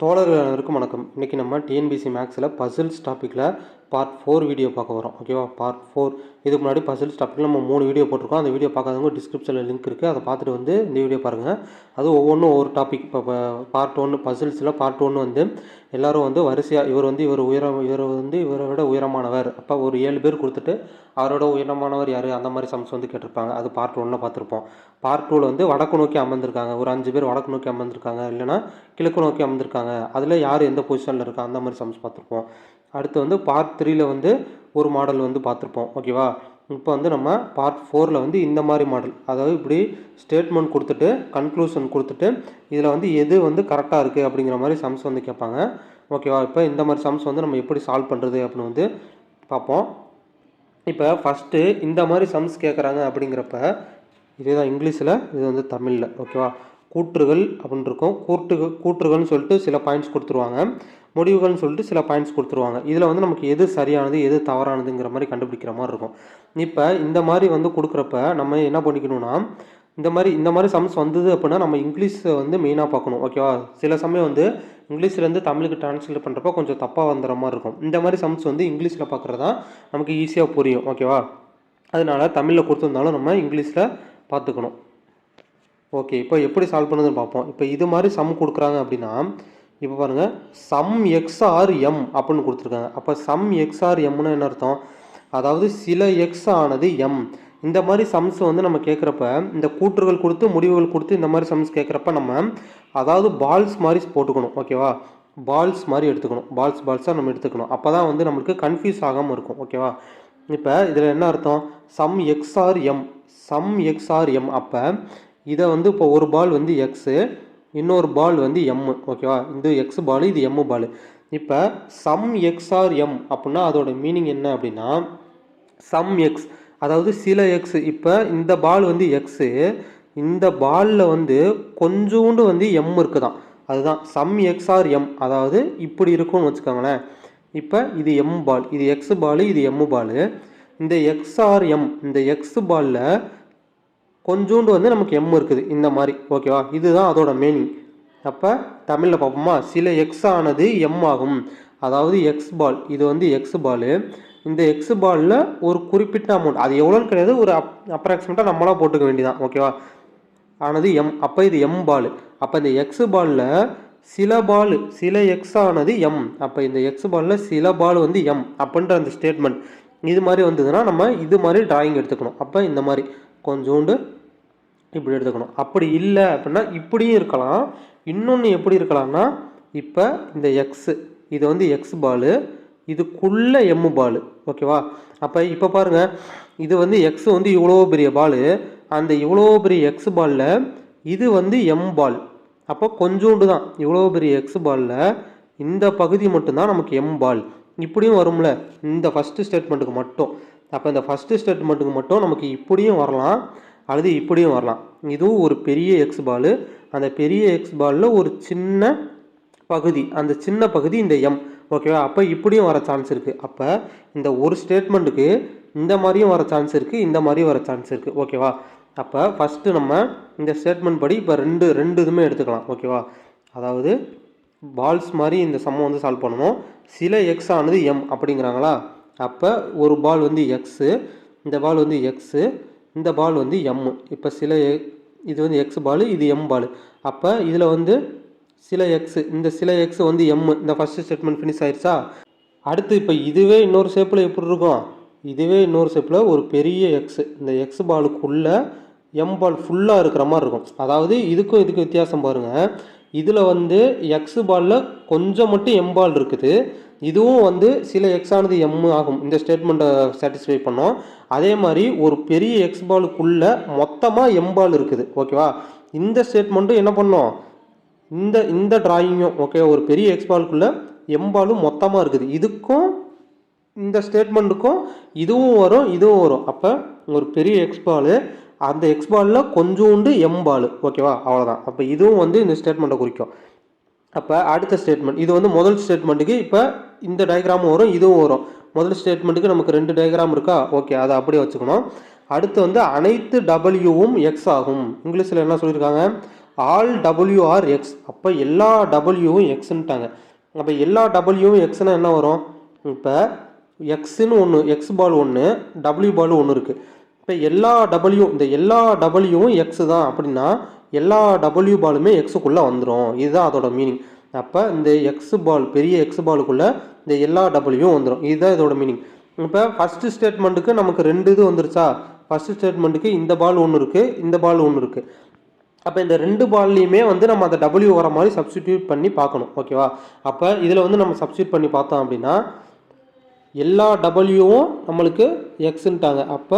தோழர்கள் அனைவருக்கும் வணக்கம். இன்றைக்கி நம்ம டிஎன்பிசி மேக்ஸில் பசில்ஸ் டாப்பிக்கில் பார்ட் 4 வீடியோ பார்க்க வரோம். ஓகேவா, பார்ட் 4. இதுக்கு முன்னாடி பசில்ஸ் டாப்பிக்கில் நம்ம 3 வீடியோ போட்டிருக்கோம். அந்த வீடியோ பார்க்காதவங்க டிஸ்கிரிப்ஷனில் லிங்க் இருக்குது, அதை பார்த்துட்டு வந்து இந்த வீடியோ பாருங்கள். அது ஒவ்வொன்றும் ஒவ்வொரு டாபிக். இப்போ பார்ட் 1 பசில்ஸில் பார்ட் 1 வந்து எல்லோரும் வந்து வரிசையாக இவரை விட உயரமானவர், அப்போ ஒரு 7 பேர் கொடுத்துட்டு அவரோட உயரமானவர் யார், அந்த மாதிரி சம்ஸ் வந்து கேட்டிருப்பாங்க. அது பார்ட் 1 பார்த்துருப்போம். பார்ட் 2 வந்து வடக்கு நோக்கி அமர்ந்திருக்காங்க, ஒரு 5 பேர் வடக்கு நோக்கி அமர்ந்திருக்காங்க, இல்லைனா கிழக்கு நோக்கி அமர்ந்திருக்காங்க, அதில் யார் எந்த பொசிஷனில் இருக்கா, அந்த மாதிரி சம்ஸ் பார்த்துருப்போம். அடுத்து வந்து பார்ட் 3 வந்து ஒரு மாடல் வந்து பார்த்துருப்போம். ஓகேவா, இப்போ வந்து நம்ம பார்ட் 4 வந்து இந்த மாதிரி மாடல், அதாவது இப்படி ஸ்டேட்மெண்ட் கொடுத்துட்டு கன்க்ளூஷன் கொடுத்துட்டு இதில் வந்து எது வந்து கரெக்டாக இருக்குது அப்படிங்கிற மாதிரி சம்ஸ் வந்து கேட்பாங்க. ஓகேவா, இப்போ இந்த மாதிரி சம்ஸ் வந்து நம்ம எப்படி சால்வ் பண்ணுறது அப்படின்னு வந்து பார்ப்போம். இப்போ ஃபஸ்ட்டு இந்த மாதிரி சம்ஸ் கேட்குறாங்க அப்படிங்கிறப்ப இதே தான் இங்கிலீஷில், இது வந்து தமிழில். ஓகேவா, கூற்றுகள் அப்படின்னு இருக்கும். கூற்றுகள்னு சொல்லிட்டு சில பாயிண்ட்ஸ் கொடுத்துருவாங்க, முடிவுகள்னு சொல்லிட்டு சில பாயிண்ட்ஸ் கொடுத்துருவாங்க. இதில் வந்து நமக்கு எது சரியானது எது தவறானதுங்கிற மாதிரி கண்டுபிடிக்கிற மாதிரி இருக்கும். இப்போ இந்த மாதிரி வந்து கொடுக்குறப்ப நம்ம என்ன பண்ணிக்கணும்னா, இந்த மாதிரி சம்ஸ் வந்தது அப்படின்னா நம்ம இங்கிலீஷை வந்து மெயினாக பார்க்கணும். ஓகேவா, சில சமயம் வந்து இங்கிலீஷ்லேருந்து தமிழுக்கு ட்ரான்ஸ்லேட் பண்ணுறப்ப கொஞ்சம் தப்பாக வந்துடுற மாதிரி இருக்கும். இந்த மாதிரி சம்ஸ் வந்து இங்கிலீஷில் பார்க்குறது தான் நமக்கு ஈஸியாக புரியும். ஓகேவா, அதனால் தமிழில் கொடுத்துருந்தாலும் நம்ம இங்கிலீஷில் பார்த்துக்கணும். ஓகே, இப்போ எப்படி சால்வ் பண்ணுறதுன்னு பார்ப்போம். இப்போ இது மாதிரி சம் கொடுக்குறாங்க அப்படின்னா, இப்போ பாருங்கள், சம் எக்ஸ்ஆர் எம் அப்படின்னு கொடுத்துருக்காங்க. அப்போ சம் எக்ஸ்ஆர் எம்னு என்ன அர்த்தம், அதாவது சில எக்ஸ் ஆனது எம். இந்த மாதிரி சம்ஸ் வந்து நம்ம கேட்குறப்ப, இந்த கூற்றுகள் கொடுத்து முடிவுகள் கொடுத்து இந்த மாதிரி சம்ஸ் கேட்குறப்ப நம்ம அதாவது பால்ஸ் மாதிரி போட்டுக்கணும். ஓகேவா, பால்ஸ் மாதிரி எடுத்துக்கணும், பால்ஸாக நம்ம எடுத்துக்கணும். அப்போ தான் வந்து நம்மளுக்கு கன்ஃபியூஸ் ஆகாமல் இருக்கும். ஓகேவா, இப்போ இதில் என்ன அர்த்தம், some X are M, some X are M. அப்போ இதை வந்து இப்போ ஒரு பால் வந்து எக்ஸு, இன்னொரு பால் வந்து எம். ஓகேவா, இது எக்ஸ் பால், இது எம் பால். இப்போ சம் எக்ஸ்ஆர் எம் அப்படின்னா அதோட மீனிங் என்ன அப்படின்னா, சம் எக்ஸ் அதாவது சில எக்ஸ். இப்போ இந்த பால் வந்து எக்ஸு, இந்த பாலில் வந்து கொஞ்சோண்டு வந்து எம் இருக்குதான், அதுதான் சம் எக்ஸ்ஆர் எம். அதாவது இப்படி இருக்கும்னு வச்சுக்கோங்களேன். இப்போ இது எம் பால், இது எக்ஸ் பால், இது எம் பால். இந்த எக்ஸ்ஆர் எம், இந்த எக்ஸ் பாலில் கொஞ்சோண்டு வந்து நமக்கு எம் இருக்குது இந்த மாதிரி. ஓகேவா, இதுதான் அதோட மீனிங். அப்போ தமிழில் பார்ப்போமா, சில எக்ஸ் ஆனது எம் ஆகும். அதாவது எக்ஸ் பால், இது வந்து எக்ஸ் பால், இந்த எக்ஸ் பாலில் ஒரு குறிப்பிட்ட அமௌண்ட், அது எவ்வளோன்னு கிடையாது, ஒரு அப்ராக்சிமேட்டாக நம்மளாக போட்டுக்க வேண்டியதான். ஓகேவா, ஆனது எம். அப்போ இது எம் பால். அப்போ இந்த எக்ஸ் பாலில் சில எக்ஸ் ஆனது எம். அப்போ இந்த எக்ஸ் பாலில் சில பால் வந்து எம் அப்படின்ற அந்த ஸ்டேட்மெண்ட் இது மாதிரி வந்ததுன்னா நம்ம இது மாதிரி டிராயிங் எடுத்துக்கணும். அப்போ இந்த மாதிரி கொஞ்சோண்டு இப்படி எடுத்துக்கணும். அப்படி இல்லை அப்படின்னா இப்படியும் இருக்கலாம். இன்னொன்று எப்படி இருக்கலாம்னா, இப்போ இந்த எக்ஸு, இது வந்து எக்ஸ் பால், இதுக்குள்ளே எம் பால். ஓகேவா, அப்போ இப்போ பாருங்கள், இது வந்து எக்ஸ் வந்து இவ்வளோ பெரிய பால், அந்த இவ்வளோ பெரிய எக்ஸ் பாலில் இது வந்து எம் பால். அப்போ கொஞ்சோண்டு தான், இவ்வளோ பெரிய எக்ஸ் பாலில் இந்த பகுதி மட்டும்தான் நமக்கு எம் பால். இப்படியும் வரும்ல இந்த ஃபஸ்ட்டு ஸ்டேட்மெண்ட்டுக்கு மட்டும். அப்போ இந்த ஃபஸ்ட்டு ஸ்டேட்மெண்ட்டுக்கு மட்டும் நமக்கு இப்படியும் வரலாம், அல்லது இப்படியும் வரலாம். இதுவும் ஒரு பெரிய எக்ஸ் பால், அந்த பெரிய எக்ஸ் பாலில் ஒரு சின்ன பகுதி, அந்த சின்ன பகுதி இந்த எம். ஓகேவா, அப்போ இப்படியும் வர சான்ஸ் இருக்குது. அப்போ இந்த ஒரு ஸ்டேட்மெண்ட்டுக்கு இந்த மாதிரியும் வர சான்ஸ் இருக்குது, இந்த மாதிரியும் வர சான்ஸ் இருக்குது. ஓகேவா, அப்போ ஃபஸ்ட்டு நம்ம இந்த ஸ்டேட்மெண்ட் படி இப்போ ரெண்டு இதுவுமே எடுத்துக்கலாம். ஓகேவா, அதாவது பால்ஸ் மாதிரி இந்த சம்மை வந்து சால்வ் பண்ணணும். சில எக்ஸ் ஆனது எம் அப்படிங்கிறாங்களா, அப்போ ஒரு பால் வந்து எக்ஸு, இந்த பால் வந்து எக்ஸு, இந்த பால் வந்து எம். இப்போ இது வந்து எக்ஸ் பால், இது எம் பால். அப்போ இதில் வந்து சில எக்ஸு, இந்த சில எக்ஸ் வந்து எம். இந்த ஃபஸ்ட்டு ஸ்டேட்மெண்ட் ஃபினிஷ் ஆயிடுச்சா. அடுத்து இப்போ இதுவே இன்னொரு ஷேப்பில் எப்படி இருக்கும், இதுவே இன்னொரு ஷேப்பில் ஒரு பெரிய எக்ஸு, இந்த எக்ஸ் பாலுக்குள்ளே எம் பால் ஃபுல்லாக இருக்கிற மாதிரி இருக்கும். அதாவது இதுக்கும் வித்தியாசம் பாருங்கள், இதில் வந்து எக்ஸ் பாலில் கொஞ்சம் மட்டும் எம் பால் இருக்குது, இதுவும் வந்து சில எக்ஸ் ஆனது எம் ஆகும். இந்த ஸ்டேட்மெண்ட்டை சாட்டிஸ்ஃபை பண்ணோம். அதே மாதிரி ஒரு பெரிய எக்ஸ் பாலுக்குள்ளே மொத்தமாக எம் பால் இருக்குது. ஓகேவா, இந்த ஸ்டேட்மெண்ட்டும் என்ன பண்ணோம், இந்த டிராயிங்கும். ஓகே, ஒரு பெரிய எக்ஸ் பாலுக்குள்ளே எம் பாலும் மொத்தமாக இருக்குது. இதுக்கும் இந்த ஸ்டேட்மெண்ட்டுக்கும் இதுவும் வரும், இதுவும் வரும். அப்போ ஒரு பெரிய எக்ஸ் பால், அந்த எக்ஸ் பாலில் கொஞ்சோண்டு எம் பால். ஓகேவா, அவ்வளோதான். அப்போ இதுவும் வந்து இந்த ஸ்டேட்மெண்ட்டை குறிக்கும். அப்போ அடுத்த ஸ்டேட்மெண்ட், இது வந்து முதல் ஸ்டேட்மெண்ட்டுக்கு இப்போ இந்த டயக்ராமும் வரும், இதுவும் வரும். முதல் ஸ்டேட்மெண்ட்டுக்கு நமக்கு 2 டயக்ராம் இருக்கா. ஓகே, அதை அப்படியே வச்சுக்கணும். அடுத்து வந்து அனைத்து டபிள்யூவும் எக்ஸ் ஆகும். இங்கிலீஷில் என்ன சொல்லியிருக்காங்க, ஆல் டபிள்யூ ஆர் எக்ஸ். அப்போ எல்லா டபிள்யூவும் எக்ஸ்ன்ட்டாங்க. அப்போ எல்லா டபிள்யூவும் எக்ஸ்னா என்ன வரும்? இப்போ எக்ஸ்ன்னு ஒன்று, எக்ஸ் பால் ஒன்று, டபிள்யூ பால் ஒன்று இருக்குது. இப்போ எல்லா டபிள்யூ, இந்த எல்லா டபிள்யூவும் எக்ஸ் தான் அப்படின்னா எல்லா டபிள்யூ பாலுமே எக்ஸுக்குள்ளே வந்துடும். இதுதான் அதோட மீனிங். அப்போ இந்த எக்ஸ் பால், பெரிய எக்ஸ் பாலுக்குள்ளே இந்த எல்லா டபிள்யூவும் வந்துடும். இதுதான் இதோட மீனிங். இப்போ ஃபஸ்ட்டு ஸ்டேட்மெண்ட்டுக்கு நமக்கு 2 இது வந்துருச்சா? ஃபஸ்ட்டு ஸ்டேட்மெண்ட்டுக்கு இந்த பால் ஒன்று இருக்குது, இந்த பால் ஒன்று இருக்குது. அப்போ இந்த 2 பால்லையுமே வந்து நம்ம அந்த டபிள்யூ வர மாதிரி சப்ஸ்டிடியூட் பண்ணி பார்க்கணும். ஓகேவா? அப்போ இதில் வந்து நம்ம சப்ஸ்டியூட் பண்ணி பார்த்தோம் அப்படின்னா எல்லா டபிள்யூவும் நம்மளுக்கு எக்ஸுன்ட்டாங்க. அப்போ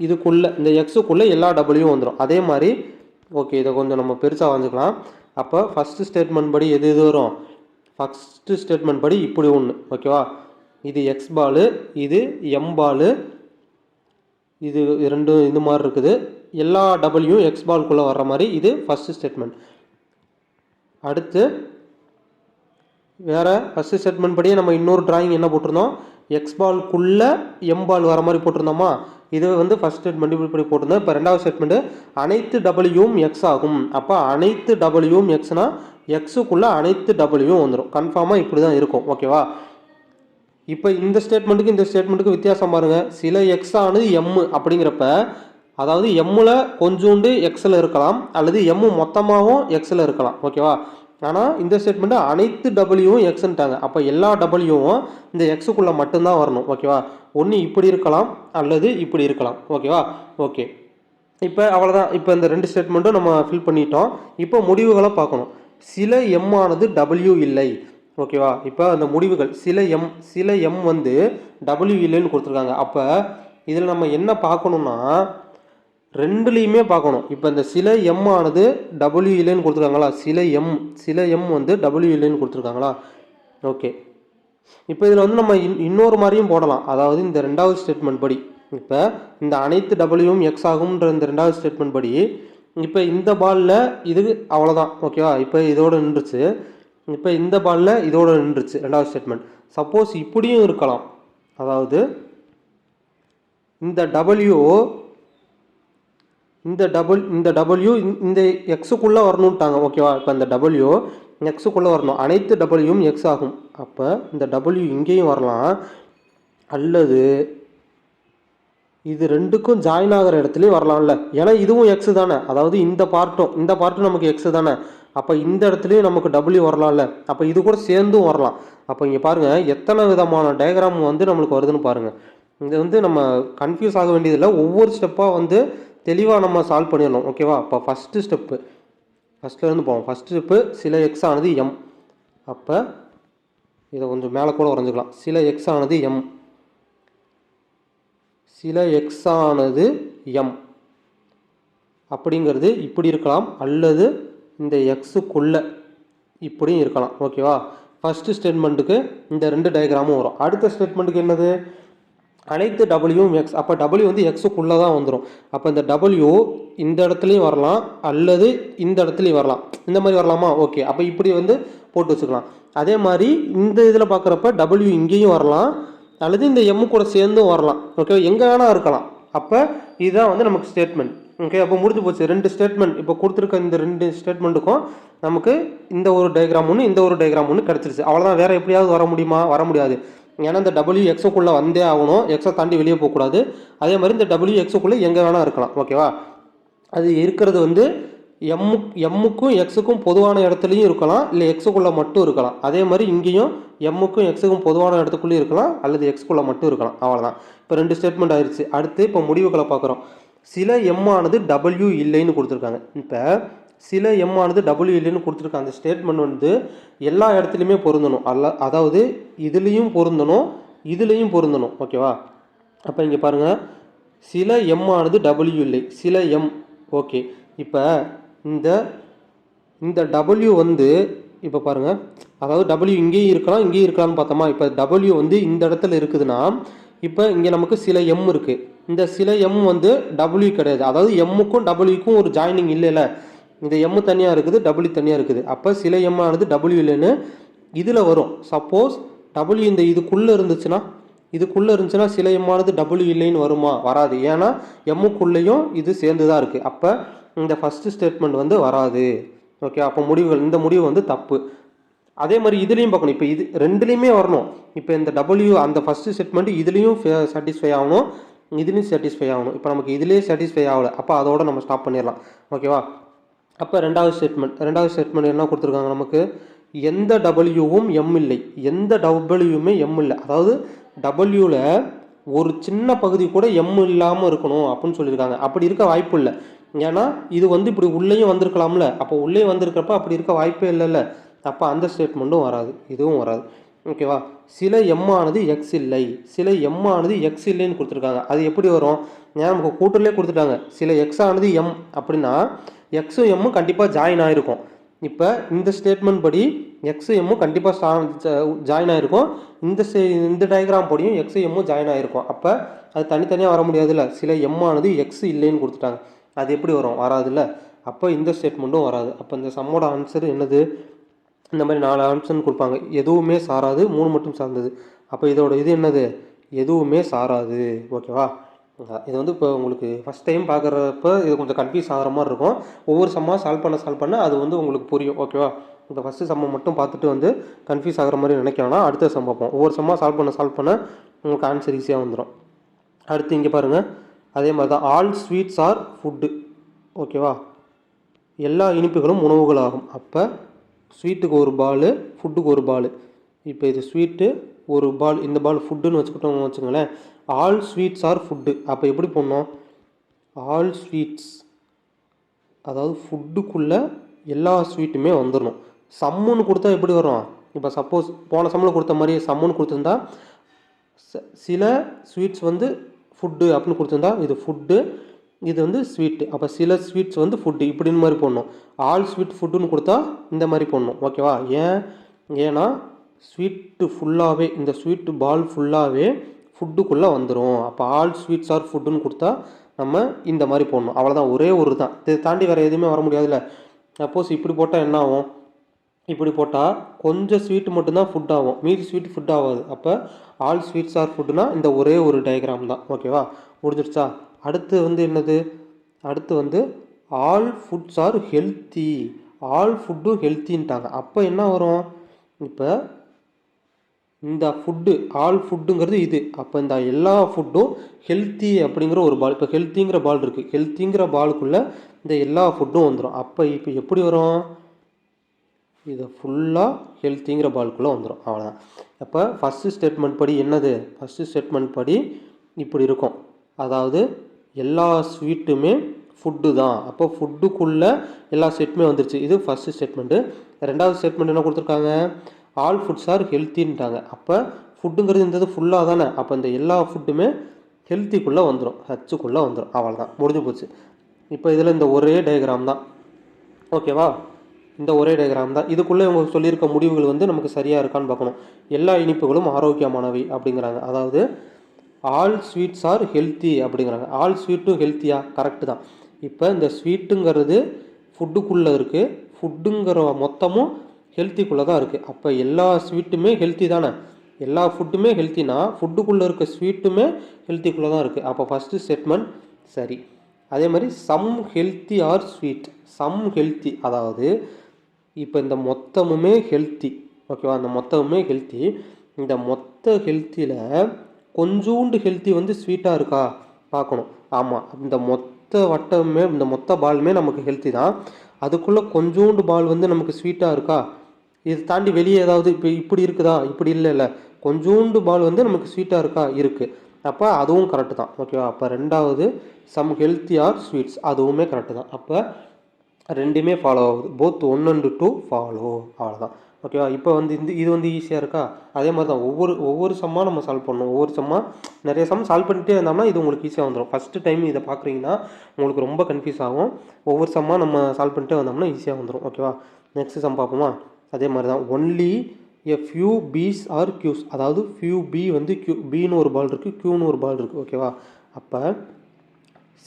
இதுக்குள்ளே, இந்த எக்ஸுக்குள்ளே எல்லா டபிள்யூவும் வந்துடும். அதே மாதிரி ஓகே, இதை கொஞ்சம் நம்ம பெருசாக வரைஞ்சிக்கலாம். அப்போ ஃபஸ்ட்டு ஸ்டேட்மெண்ட் படி எது வரும்? ஃபஸ்ட்டு ஸ்டேட்மெண்ட் படி இப்படி ஒன்று. ஓகேவா? இது எக்ஸ் பாலு, இது எம் பாலு, இது ரெண்டும் இந்த மாதிரி இருக்குது. எல்லா டபிள்யூ எக்ஸ் பால்குள்ளே வர்ற மாதிரி இது ஃபஸ்ட்டு ஸ்டேட்மெண்ட். அடுத்து வேறு ஃபஸ்ட்டு ஸ்டேட்மெண்ட் படியே நம்ம இன்னொரு டிராயிங் என்ன போட்டிருந்தோம்? எக்ஸ் பால்குள்ளே எம் பால் வர மாதிரி போட்டிருந்தோமா? இது வந்து ஃபஸ்ட் ஸ்டேட்மெண்ட் இப்படி போட்டிருந்தோம். இப்போ ரெண்டாவது ஸ்டேட்மெண்ட்டு அனைத்து டபிள்யூவும் எக்ஸ் ஆகும். அப்போ அனைத்து டபிள்யூவும் எக்ஸ்னால் எக்ஸுக்குள்ளே அனைத்து டபிள்யூவும் வந்துடும். கன்ஃபார்மாக இப்படி தான் இருக்கும். ஓகேவா? இப்போ இந்த ஸ்டேட்மெண்ட்டுக்கு இந்த ஸ்டேட்மெண்ட்டுக்கு வித்தியாசம் பாருங்கள். சில எக்ஸ் ஆனது எம் அப்படிங்கிறப்ப, அதாவது எம்மில் கொஞ்சோண்டு எக்ஸில் இருக்கலாம், அல்லது எம்மு மொத்தமாகவும் எக்ஸில் இருக்கலாம். ஓகேவா? ஆனால் இந்த ஸ்டேட்மெண்ட்டு அனைத்து டபிள்யூவும் எக்ஸ்ன்ட்டாங்க. அப்போ எல்லா டபிள்யூவும் இந்த எக்ஸுக்குள்ளே மட்டும்தான் வரணும். ஓகேவா? ஒன்று இப்படி இருக்கலாம் அல்லது இப்படி இருக்கலாம். ஓகேவா? ஓகே, இப்போ அவ்வளோதான். இப்போ இந்த 2 ஸ்டேட்மெண்ட்டும் நம்ம ஃபில் பண்ணிட்டோம். இப்போ முடிவுகளை பார்க்கணும். சில எம் ஆனது டபிள்யூ இல்லை. ஓகேவா? இப்போ அந்த முடிவுகள் சில எம் வந்து டபிள்யூ இல்லைன்னு கொடுத்துருக்காங்க. அப்போ இதில் நம்ம என்ன பார்க்கணுன்னா ரெண்டுலேயுமே பார்க்கணும். இப்போ இந்த சில எம் ஆனது டபிள்யூ இல்லைன்னு கொடுத்துருக்காங்களா? சில எம் வந்து டபிள்யூ இல்லைன்னு கொடுத்துருக்காங்களா? ஓகே, இப்போ இதில் வந்து நம்ம இன்னொரு மாதிரியும் போடலாம். அதாவது இந்த ரெண்டாவது ஸ்டேட்மெண்ட் படி, இப்போ இந்த அனைத்து டபிள்யூவும் எக்ஸ் ஆகும்ன்ற இந்த ரெண்டாவது ஸ்டேட்மெண்ட் படி, இப்போ இந்த பாலில் இது அவ்வளோதான். ஓகேவா? இப்போ இதோட நின்றுச்சு. இப்போ இந்த பாலில் இதோட நின்றுச்சு ரெண்டாவது ஸ்டேட்மெண்ட். சப்போஸ் இப்படியும் இருக்கலாம். அதாவது இந்த டபிள்யூ இந்த எக்ஸுக்குள்ளே வரணுன்ட்டாங்க. ஓகேவா? இப்போ இந்த டபிள்யூ எக்ஸுக்குள்ளே வரணும். அனைத்து டபிள்யூவும் எக்ஸ் ஆகும். அப்போ இந்த டபிள்யூ இங்கேயும் வரலாம், அல்லது இது ரெண்டுக்கும் ஜாயின் ஆகிற இடத்துலையும் வரலாம்ல. ஏன்னா இதுவும் எக்ஸு தானே, அதாவது இந்த பார்ட்டும் நமக்கு எக்ஸு தானே. அப்போ இந்த இடத்துலையும் நமக்கு டபிள்யூ வரலாம்ல. அப்போ இது கூட சேர்ந்தும் வரலாம். அப்போ இங்கே பாருங்கள் எத்தனை விதமான டயக்ராம் வந்து நம்மளுக்கு வருதுன்னு பாருங்கள். இது வந்து நம்ம கன்ஃபியூஸ் ஆக வேண்டியதில்லை. ஒவ்வொரு ஸ்டெப்பாக வந்து தெளிவாக நம்ம சால்வ் பண்ணிடணும். ஓகேவா? அப்போ ஃபஸ்ட்லேருந்து போவோம். ஃபஸ்ட்டு ஸ்டெப்பு சில எக்ஸ் ஆனது எம். அப்போ இதை கொஞ்சம் மேலே கூட வரைஞ்சிக்கலாம். சில எக்ஸ் ஆனது எம் அப்படிங்கிறது இப்படி இருக்கலாம், அல்லது இந்த எக்ஸுக்குள்ளே இப்படியும் இருக்கலாம். ஓகேவா? ஃபஸ்ட்டு ஸ்டேட்மெண்ட்டுக்கு இந்த 2 டயக்ராமும் வரும். அடுத்த ஸ்டேட்மெண்ட்டுக்கு என்னது? அனைத்து டபிள்யூவும் எக்ஸ். அப்போ டபிள்யூ வந்து எக்ஸுக்குள்ளே தான் வந்துடும். அப்போ இந்த டபிள்யூ இந்த இடத்துலையும் வரலாம், அல்லது இந்த இடத்துலையும் வரலாம். இந்த மாதிரி வரலாமா? ஓகே, அப்போ இப்படி வந்து போட்டு வச்சுக்கலாம். அதே மாதிரி இந்த இதில் பார்க்குறப்ப டபிள்யூ இங்கேயும் வரலாம், அல்லது இந்த எம்மு கூட சேர்ந்தும் வரலாம். ஓகே, எங்கே வேணால் இருக்கலாம். அப்போ இதுதான் வந்து நமக்கு ஸ்டேட்மெண்ட். ஓகே, அப்போ முடிஞ்சு போச்சு. 2 ஸ்டேட்மெண்ட் இப்போ கொடுத்துருக்க இந்த 2 ஸ்டேட்மெண்ட்டுக்கும் நமக்கு இந்த ஒரு டயக்ராம் ஒன்று, இந்த ஒரு டயக்ராம் ஒன்று கிடச்சிருச்சு. அவ்வளோதான். வேறு எப்படியாவது வர முடியுமா? வர முடியாது. ஏன்னா இந்த டபிள்யூ எக்ஸுக்குள்ளே வந்தே ஆகணும், எக்ஸை தாண்டி வெளியே போகக்கூடாது. அதே மாதிரி இந்த டபிள்யூ எக்ஸுக்குள்ளே எங்கே வேணால் இருக்கலாம். ஓகேவா? அது இருக்கிறது வந்து எம்முக்கும் எக்ஸுக்கும் பொதுவான இடத்துலையும் இருக்கலாம், இல்லை எக்ஸுக்குள்ளே மட்டும் இருக்கலாம். அதே மாதிரி இங்கேயும் எம்முக்கும் எக்ஸுக்கும் பொதுவான இடத்துக்குள்ளேயும் இருக்கலாம், அல்லது எக்ஸுக்குள்ளே மட்டும் இருக்கலாம். அவ்வளோதான். இப்போ 2 ஸ்டேட்மெண்ட் ஆயிடுச்சு. அடுத்து இப்போ முடிவுகளை பார்க்குறோம். சில எம் ஆனது டபிள்யூ இல்லைன்னு கொடுத்துருக்காங்க. இப்போ சில எம் ஆனது டபிள்யூ இல்லைன்னு கொடுத்துருக்காங்க. அந்த ஸ்டேட்மெண்ட் வந்து எல்லா இடத்துலையுமே பொருந்தணும். அதாவது இதுலேயும் பொருந்தணும், இதுலேயும் பொருந்தணும். ஓகேவா? அப்போ இங்கே பாருங்கள், சில எம் ஆனது டபிள்யூ இல்லை, சில எம். ஓகே, இப்போ இந்த டபிள்யூ வந்து இப்போ பாருங்கள், அதாவது டபிள்யூ இங்கேயும் இருக்கலாம், இங்கேயும் இருக்கலாம்னு பார்த்தோமா? இப்போ டபிள்யூ வந்து இந்த இடத்துல இருக்குதுன்னா, இப்போ இங்கே நமக்கு சில எம் இருக்குது. இந்த சில எம் வந்து டபிள்யூ கிடையாது. அதாவது எம்முக்கும் டபிள்யூக்கும் ஒரு ஜாயினிங் இல்லைல்ல. இந்த எம் தனியாக இருக்குது, டபிள்யூ தனியாக இருக்குது. அப்போ சில எம் ஆனது டபிள்யூ இல்லைன்னு இதில் வரும். சப்போஸ் டபிள்யூ இந்த இதுக்குள்ளே இருந்துச்சுன்னா சில எம் ஆனது டபிள்யூ இல்லைன்னு வருமா? வராது. ஏன்னா எம்முக்குள்ளேயும் இது சேர்ந்து தான் இருக்குது. அப்போ இந்த ஃபஸ்ட்டு ஸ்டேட்மெண்ட் வந்து வராது. ஓகே, அப்போ முடிவுகள் இந்த முடிவு வந்து தப்பு. அதே மாதிரி இதுலேயும் பார்க்கணும். இப்போ இது ரெண்டுலேயுமே வரணும். இப்போ இந்த டபிள்யூ அந்த ஃபஸ்ட்டு ஸ்டேட்மெண்ட் இதுலேயும் சாட்டிஸ்ஃபை ஆகணும், இதுலேயும் சாட்டிஸ்ஃபை ஆகணும். இப்போ நமக்கு இதுலேயே சாட்டிஸ்ஃபை ஆகலை, அப்போ அதோட நம்ம ஸ்டாப் பண்ணிடலாம். ஓகேவா? அப்போ ரெண்டாவது ஸ்டேட்மெண்ட் என்ன கொடுத்துருக்காங்க நமக்கு? எந்த டபிள்யூவும் எம் இல்லை, எந்த டபிள்யூவுமே எம் இல்லை. அதாவது டபிள்யூவில் ஒரு சின்ன பகுதி கூட எம் இல்லாமல் இருக்கணும் அப்படின்னு சொல்லியிருக்காங்க. அப்படி இருக்க வாய்ப்பு இல்லை. ஏன்னா இது வந்து இப்படி உள்ளேயும் வந்திருக்கலாம்ல, அப்போ உள்ளே வந்திருக்கிறப்ப அப்படி இருக்க வாய்ப்பே இல்லைல்ல. அப்போ அந்த ஸ்டேட்மெண்ட்டும் வராது, இதுவும் வராது. ஓகேவா? சில எம் ஆனது எக்ஸ் இல்லை, சில எம் ஆனது எக்ஸ் இல்லைன்னு கொடுத்துருக்காங்க. அது எப்படி வரும்? ஏன் நமக்கு கூட்டலே கொடுத்துட்டாங்க. சில எக்ஸ் ஆனது எம் அப்படின்னா எக்ஸும் எம்மும் கண்டிப்பாக ஜாயின் ஆகிருக்கும். இப்போ இந்த ஸ்டேட்மெண்ட் படி எக்ஸு எம்மும் கண்டிப்பாக ஜாயின் ஆகிருக்கும். இந்த டயக்ராம் படியும் எக்ஸு எம்மும் ஜாயின் ஆகிருக்கும். அப்போ அது தனித்தனியாக வர முடியாதுல்ல. சில எம் ஆனது எக்ஸ் இல்லைன்னு கொடுத்துட்டாங்க. அது எப்படி வரும்? வராதுல்ல. அப்போ இந்த ஸ்டேட்மெண்ட்டும் வராது. அப்போ இந்த சம்மோட ஆன்சர் என்னது? இந்த மாதிரி 4 ஆப்ஷன் கொடுப்பாங்க. எதுவுமே சாராது, 3 மட்டும் சார்ந்தது. அப்போ இதோட இது என்னது? எதுவுமே சாராது. ஓகேவா? இது வந்து இப்போ உங்களுக்கு ஃபஸ்ட் டைம் பார்க்குறப்ப இது கொஞ்சம் கன்ஃபியூஸ் ஆகிற மாதிரி இருக்கும். ஒவ்வொரு சம்மாக சால்வ் பண்ண அது வந்து உங்களுக்கு புரியும். ஓகேவா? இந்த ஃபஸ்ட்டு சம்மை மட்டும் பார்த்துட்டு வந்து கன்ஃபியூஸ் ஆகிற மாதிரி நினைக்கணும்னா அடுத்த சம் பார்ப்போம். ஒவ்வொரு சம்மாக சால்வ் பண்ண உங்களுக்கு ஆன்சர் ஈஸியாக வந்துடும். அடுத்து இங்கே பாருங்கள், அதே மாதிரி தான். All sweets are food. ஓகேவா? எல்லா இனிப்புகளும் உணவுகளாகும். அப்போ ஸ்வீட்டுக்கு ஒரு பால், ஃபுட்டுக்கு ஒரு பால். இப்போ இது ஸ்வீட்டு ஒரு பால், இந்த பால் ஃபுட்டுன்னு வச்சுக்கோங்களேன். All sweets are food. அப்போ எப்படி போடணும்? ஆல் ஸ்வீட்ஸ், அதாவது ஃபுட்டுக்குள்ளே எல்லா ஸ்வீட்டுமே வந்துடணும். சம்முன்னு கொடுத்தா எப்படி வரும்? இப்போ சப்போஸ் போன சம்மில் கொடுத்த மாதிரி சம்முன்னு கொடுத்துருந்தா சில ஸ்வீட்ஸ் வந்து ஃபுட்டு அப்படின்னு கொடுத்துருந்தா இது ஃபுட்டு, இது வந்து ஸ்வீட்டு. அப்போ சில ஸ்வீட்ஸ் வந்து ஃபுட்டு இப்படின்னு மாதிரி போடணும். ஆல் ஸ்வீட் ஃபுட்டுன்னு கொடுத்தா இந்த மாதிரி போடணும். ஓகேவா? ஏன்னா ஸ்வீட்டு ஃபுல்லாகவே, இந்த ஸ்வீட்டு பால் ஃபுல்லாகவே ஃபுட்டுக்குள்ளே வந்துடும். அப்போ ஆல் ஸ்வீட்ஸ் ஆர் ஃபுட்டுன்னு கொடுத்தா நம்ம இந்த மாதிரி போடணும். அவ்வளோதான், ஒரே ஒரு தான். இதை தாண்டி வேறு எதுவுமே வர முடியாதுல்ல. சப்போஸ் இப்படி போட்டால் என்ன ஆகும்? இப்படி போட்டால் கொஞ்சம் ஸ்வீட்டு மட்டும்தான் ஃபுட் ஆகும், மீதி ஸ்வீட் ஃபுட் ஆகாது. அப்போ ஆல் ஸ்வீட்ஸ் ஆர் ஃபுட்டுனா இந்த ஒரே ஒரு டயக்ராம் தான். ஓகேவா? முடிஞ்சிடுச்சா? அடுத்து வந்து என்னது? அடுத்து வந்து all foods R healthy. All ஃபுட்டும் ஹெல்த்தின்ட்டாங்க. அப்போ என்ன வரும்? இப்போ இந்த ஃபுட்டு, ஆல் ஃபுட்டுங்கிறது இது. அப்போ இந்த எல்லா ஃபுட்டும் ஹெல்த்தி அப்படிங்கிற ஒரு பால், இப்போ ஹெல்த்திங்கிற பால் இருக்குது, ஹெல்த்திங்கிற பாலுக்குள்ளே இந்த எல்லா ஃபுட்டும் வந்துடும். அப்போ இப்போ எப்படி வரும்? இது ஃபுல்லாக ஹெல்த்திங்கிற பாலுக்குள்ளே வந்துடும். அவ்வளோதான். அப்போ ஃபஸ்ட்டு ஸ்டேட்மெண்ட் படி என்னது? ஃபஸ்ட்டு ஸ்டேட்மெண்ட் படி இப்படி இருக்கும். அதாவது எல்லா ஸ்வீட்டுமே ஃபுட்டு தான். அப்போ ஃபுட்டுக்குள்ளே எல்லா ஸ்வீட்டுமே வந்துருச்சு. இது ஃபஸ்ட்டு ஸ்டேட்மெண்ட்டு. ரெண்டாவது ஸ்டேட்மெண்ட் என்ன கொடுத்துருக்காங்க? ஆல் ஃபுட்ஸ் ஆர் ஹெல்த்தின்ட்டாங்க. அப்போ ஃபுட்டுங்கிறது இந்த ஃபுல்லாக தானே. அப்போ இந்த எல்லா ஃபுட்டுமே ஹெல்த்திக்குள்ளே வந்துடும், ஹச்சுக்குள்ளே வந்துடும். அவ்வளோதான், முடிஞ்சு போச்சு. இப்போ இதில் இந்த ஒரே டயக்ராம் தான். ஓகேவா? இந்த ஒரே டயக்ராம் தான். இதுக்குள்ளே உங்களுக்கு சொல்லியிருக்க முடிவுகள் வந்து நமக்கு சரியாக இருக்கான்னு பார்க்கணும். எல்லா இனிப்புகளும் ஆரோக்கியமானவை அப்படிங்கிறாங்க. அதாவது ஆல் ஸ்வீட்ஸ் ஆர் ஹெல்த்தி அப்படிங்கிறாங்க. ஆல் ஸ்வீட்டும் ஹெல்த்தியா? கரெக்டு தான். இப்போ இந்த ஸ்வீட்டுங்கிறது ஃபுட்டுக்குள்ளே இருக்குது, ஃபுட்டுங்கிற மொத்தமும் ஹெல்த்திக்குள்ளே தான் இருக்குது. அப்போ எல்லா ஸ்வீட்டுமே ஹெல்த்தி தானே. எல்லா ஃபுட்டுமே ஹெல்த்தினா ஃபுட்டுக்குள்ளே இருக்க ஸ்வீட்டுமே ஹெல்த்திக்குள்ளே தான் இருக்குது. அப்போ ஃபஸ்ட்டு ஸ்டேட்மெண்ட் சரி. அதே மாதிரி some healthy are sweet. Some healthy, அதாவது இப்போ இந்த மொத்தமுமே ஹெல்த்தி. ஓகேவா? இந்த மொத்தமுமே ஹெல்த்தி. இந்த மொத்த ஹெல்த்தியில் கொஞ்சோண்டு ஹெல்த்தி வந்து ஸ்வீட்டாக இருக்கா பார்க்கணும். ஆமாம், இந்த மொத்த வட்டமே, இந்த மொத்த பாலுமே நமக்கு ஹெல்த்தி தான். அதுக்குள்ளே கொஞ்சோண்டு பால் வந்து நமக்கு ஸ்வீட்டாக இருக்கா? இது தாண்டி வெளியே ஏதாவது இப்போ இப்படி இருக்குதா? இப்படி இல்லை. கொஞ்சோண்டு பால் வந்து நமக்கு ஸ்வீட்டாக இருக்கா? இருக்குது. அப்போ அதுவும் கரெக்டு தான். ஓகேவா? அப்போ ரெண்டாவது சம் ஹெல்த்தி ஆர் ஸ்வீட்ஸ், அதுவுமே கரெக்டு தான். அப்போ ரெண்டுமே ஃபாலோ ஆகுது. Both 1 and 2 follow. அவ்வளோதான். ஓகேவா? இப்போ வந்து இது வந்து ஈஸியாக இருக்கா? அதே மாதிரி தான் ஒவ்வொரு சம்மாக நம்ம சால்வ் பண்ணணும். ஒவ்வொரு சம்மாக நிறைய சம் சால்வ் பண்ணிகிட்டே இருந்தோம்னா இது உங்களுக்கு ஈஸியாக வந்துடும். ஃபஸ்ட்டு டைம் இதை பார்க்குறீங்கன்னா உங்களுக்கு ரொம்ப கன்ஃபியூஸ் ஆகும். ஒவ்வொரு சம்மாக நம்ம சால்வ் பண்ணிட்டே வந்தோம்னா ஈஸியாக வந்துடும். ஓகேவா? நெக்ஸ்ட் சம் பார்ப்போமா? அதே மாதிரி தான். Only a few Ps are Qs. அதாவது ஃபியூ பி வந்து பின்னு ஒரு பால் இருக்குது, க்யூன்னு ஒரு பால் இருக்குது. ஓகேவா? அப்போ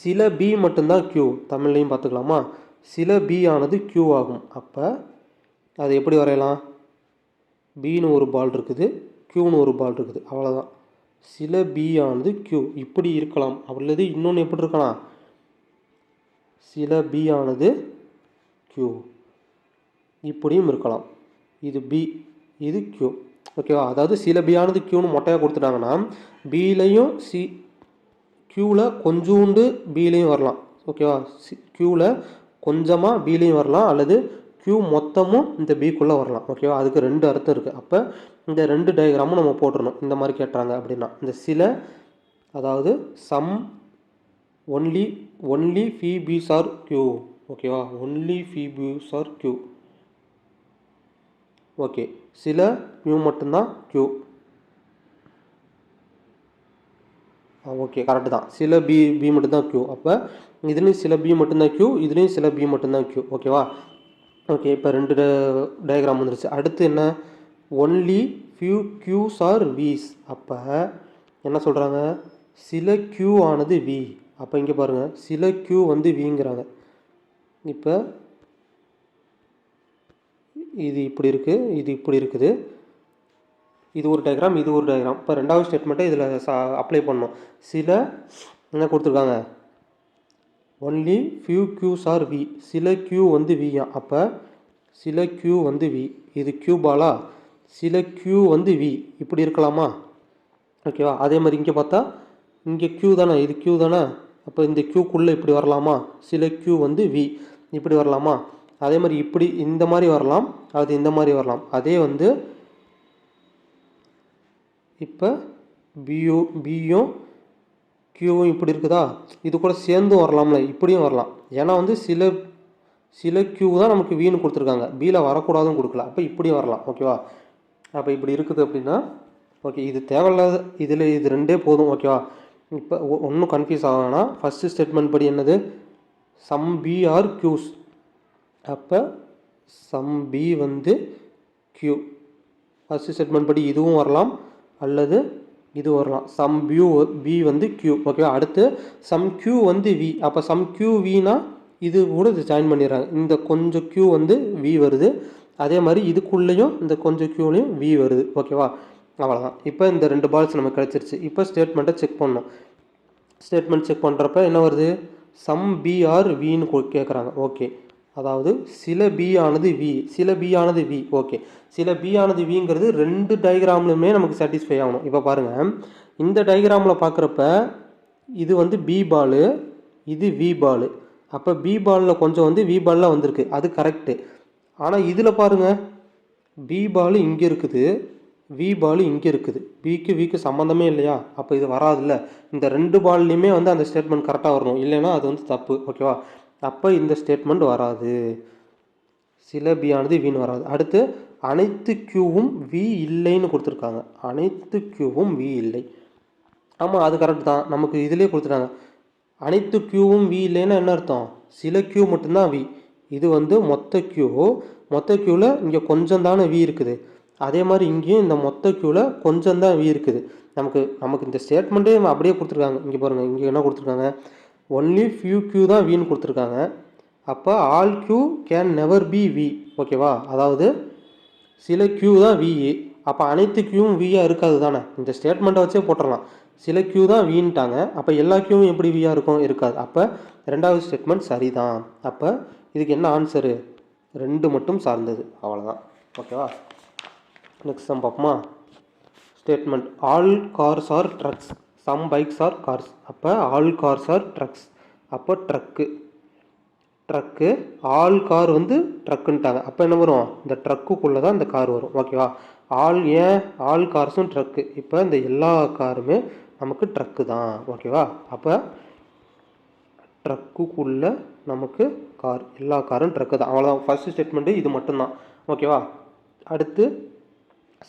சில பி மட்டும்தான் க்யூ. தமிழ்லையும் பார்த்துக்கலாமா? சில பி ஆனது க்யூ ஆகும். அப்போ அது எப்படி வரையலாம்? பின்னு ஒரு பால் இருக்குது, க்யூன்னு ஒரு பால் இருக்குது. அவ்வளோதான். சில பி ஆனது க்யூ இப்படி இருக்கலாம். அல்லது இன்னொன்று எப்படி இருக்கலாம்? சில பி ஆனது க்யூ. இப்படியும் இருக்கலாம். இது பி, இது கியூ. ஓகேவா? அதாவது சில பியானது கியூன்னு மொட்டையாக கொடுத்துட்டாங்கன்னா பிலையும் கியூவில் கொஞ்சோண்டு பிலையும் வரலாம். ஓகேவா? கியூவில் கொஞ்சமாக பிலையும் வரலாம், அல்லது கியூ மொத்தமும் இந்த பிக்குள்ளே வரலாம். ஓகேவா? அதுக்கு ரெண்டு அர்த்தம் இருக்குது. அப்போ இந்த ரெண்டு டயக்ராமும் நம்ம போட்டுடணும். இந்த மாதிரி கேட்டாங்க அப்படின்னா இந்த சில, அதாவது சம் ஒன்லி ஃபி பிஸ் ஆர் கியூ. ஓகேவா? ஒன்லி ஃபி பிஸ் ஆர் கியூ. ஓகே, சில மியூ மட்டும்தான் கியூ. ஓகே, கரெக்டு தான். சில பி மட்டும்தான் கியூ. அப்போ இதுலேயும் சில பி மட்டும்தான் கியூ, இதுலேயும் சில பி மட்டும்தான் கியூ. ஓகேவா? ஓகே, இப்போ ரெண்டு டயக்ராம் வந்துருச்சு. அடுத்து என்ன? ஒன்லி ஃபியூ கியூஸ் ஆர் விஸ். அப்போ என்ன சொல்கிறாங்க? சில கியூ ஆனது வி. அப்போ இங்கே பாருங்கள், சில கியூ வந்து விங்கிறாங்க. இப்போ இது இப்படி இருக்குது, இது இப்படி இருக்குது. இது ஒரு டயக்ராம், இது ஒரு டயக்ராம். இப்போ ரெண்டாவது ஸ்டேட்மெண்ட்டை இதில் அப்ளை பண்ணணும். சில என்ன கொடுத்துருக்காங்க? Only few Qs are V. சில கியூ வந்து வியா. அப்போ சில கியூ வந்து வி. இது கியூ பாலா? சில கியூ வந்து வி. இப்படி இருக்கலாமா? ஓகேவா? அதே மாதிரி இங்கே பார்த்தா இங்கே கியூ தானே, இது கியூ தானே. அப்போ இந்த கியூக்குள்ளே இப்படி வரலாமா? சில கியூ வந்து வி. இப்படி வரலாமா? அதே மாதிரி இப்படி இந்த மாதிரி வரலாம், அது இந்த மாதிரி வரலாம். அதே வந்து இப்போ பியும் கியூவும் இப்படி இருக்குதா, இது கூட சேர்ந்தும் வரலாம்ல, இப்படியும் வரலாம். ஏன்னா வந்து சில கியூ தான் நமக்கு வின்னு கொடுத்துருக்காங்க, பியில் வரக்கூடாதுன்னு கொடுக்கல. அப்போ இப்படியும் வரலாம். ஓகேவா? அப்போ இப்படி இருக்குது அப்படின்னா ஓகே, இது தேவையில்லாத, இதில் இது ரெண்டே போதும். ஓகேவா? இப்போ ஒன்றும் கன்ஃபியூஸ் ஆகணும்னா ஃபஸ்ட்டு ஸ்டேட்மெண்ட் படி என்னது? Some P are Qs. அப்போ சம் பி வந்து கியூ. ஃபஸ்ட்டு ஸ்டேட்மெண்ட் படி இதுவும் வரலாம், அல்லது இது வரலாம். சம் பி வந்து கியூ. ஓகேவா? அடுத்து சம் கியூ வந்து வி. அப்போ சம் கியூ வினா இது கூட இது ஜாயின் பண்ணிடுறாங்க. இந்த கொஞ்சம் கியூ வந்து வி வருது, அதே மாதிரி இதுக்குள்ளேயும் இந்த கொஞ்சம் கியூலையும் வி வருது. ஓகேவா? அவ்வளோதான். இப்போ இந்த ரெண்டு பால்ஸ் நமக்கு கிடச்சிருச்சு. இப்போ ஸ்டேட்மெண்ட்டை செக் பண்ணணும். ஸ்டேட்மெண்ட் செக் பண்ணுறப்ப என்ன வருது? சம் பி ஆர் வின்னு கேட்குறாங்க. ஓகே, அதாவது சில பி ஆனது வி, சில பி ஆனது வி. ஓகே, சில பி ஆனது விங்கிறது ரெண்டு டயக்ராம்லுமே நமக்கு சாட்டிஸ்ஃபை ஆகணும். இப்போ பாருங்கள், இந்த டயக்ராமில் பார்க்குறப்ப இது வந்து பி பாலு, இது வி பாலு. அப்போ பி பாலில் கொஞ்சம் வந்து வி பாலில் வந்திருக்கு, அது கரெக்டு. ஆனால் இதில் பாருங்கள், பி பாலு இங்கே இருக்குது, வி பால் இங்கே இருக்குது. விக்கு சம்மந்தமே இல்லையா? அப்போ இது வராதுல்ல. இந்த ரெண்டு பால்லையுமே வந்து அந்த ஸ்டேட்மெண்ட் கரெக்டாக வரணும், இல்லைன்னா அது வந்து தப்பு. ஓகேவா? அப்போ இந்த ஸ்டேட்மெண்ட் வராது, சில பி ஆனது வின்னு வராது. அடுத்து அனைத்து கியூவும் வி இல்லைன்னு கொடுத்துருக்காங்க. அனைத்து கியூவும் வி இல்லை. ஆமாம், அது கரெக்ட் தான். நமக்கு இதிலே கொடுத்துட்டாங்க. அனைத்து கியூவும் வி இல்லைன்னா என்ன அர்த்தம்? சில கியூ மட்டும்தான் வி. இது வந்து மொத்த கியூவில் இங்கே கொஞ்சம் தானே வி இருக்குது. அதே மாதிரி இங்கேயும் இந்த மொத்த கியூவில் கொஞ்சம் தான் வி இருக்குது. நமக்கு இந்த ஸ்டேட்மெண்ட்டே அப்படியே கொடுத்துருக்காங்க. இங்கே பாருங்கள், இங்கே என்ன கொடுத்துருக்காங்க? ஒன்லி ஃபியூ கியூ தான் வின்னு கொடுத்துருக்காங்க. அப்போ all Q can never be V. ஓகேவா? அதாவது சில கியூ தான் வி. அப்போ அனைத்து கியூவும் வியாக இருக்காது தானே. இந்த ஸ்டேட்மெண்ட்டை வச்சே போட்டுடலாம். சில கியூ தான் வின்ட்டாங்க, அப்போ எல்லா கியூவும் எப்படி வியாக இருக்கும்? இருக்காது. அப்போ ரெண்டாவது ஸ்டேட்மெண்ட் சரிதான். அப்போ இதுக்கு என்ன ஆன்சரு? ரெண்டு மட்டும் சார்ந்தது. அவ்வளோதான். ஓகேவா? நெக்ஸ்ட் சம் பார்ப்போமா? Statement all cars are trucks, some bikes are cars. அப்போ ஆல் கார்ஸ் ஆர் ட்ரக்ஸ். அப்போ ட்ரக்கு ஆல் கார் வந்து ட்ரக்குன்ட்டாங்க. அப்போ என்ன வரும்? இந்த ட்ரக்குக்குள்ளே தான் இந்த கார் வரும். ஓகேவா? ஆல் கார்ஸும் ட்ரக்கு. இப்போ இந்த எல்லா காருமே நமக்கு ட்ரக்கு தான். ஓகேவா? அப்போ ட்ரக்குக்குள்ளே நமக்கு கார், எல்லா காரும் ட்ரக்கு தான். அவ்வளோதான். ஃபஸ்ட்டு ஸ்டேட்மெண்ட்டு இது மட்டும்தான். ஓகேவா? அடுத்து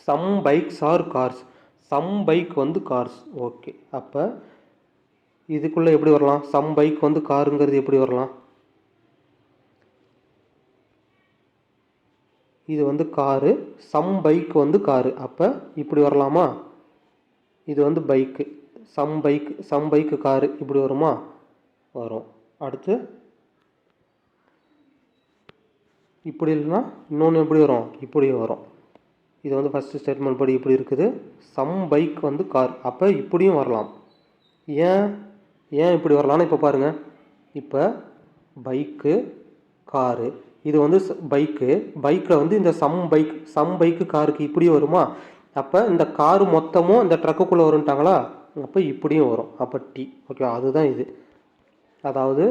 some bikes are cars. Some bike வந்து கார்ஸ். ஓகே, அப்போ இதுக்குள்ளே எப்படி வரலாம்? சம் பைக் வந்து காருங்கிறது எப்படி வரலாம்? இது வந்து காரு, சம் பைக் வந்து காரு. அப்போ இப்படி வரலாமா? இது வந்து பைக்கு, சம் பைக்கு காரு. இப்படி வருமா? வரும். அடுத்து இப்படி இல்லைன்னா இன்னொன்று எப்படி வரும்? இப்படியும் வரும். இது வந்து ஃபஸ்ட்டு ஸ்டேட்மெண்ட் படி இப்படி இருக்குது. சம் பைக் வந்து கார். அப்போ இப்படியும் வரலாம். ஏன் இப்படி வரலாம்னா இப்போ பாருங்கள், இப்போ பைக்கு காரு இது வந்து பைக்கில் வந்து இந்த சம் பைக்கு காருக்கு இப்படி வருமா, அப்போ இந்த காரு மொத்தமும் இந்த ட்ரக்குக்குள்ளே வரும்ட்டாங்களா, அப்போ இப்படியும் வரும், அப்போ டி. ஓகே, அதுதான் இது. அதாவது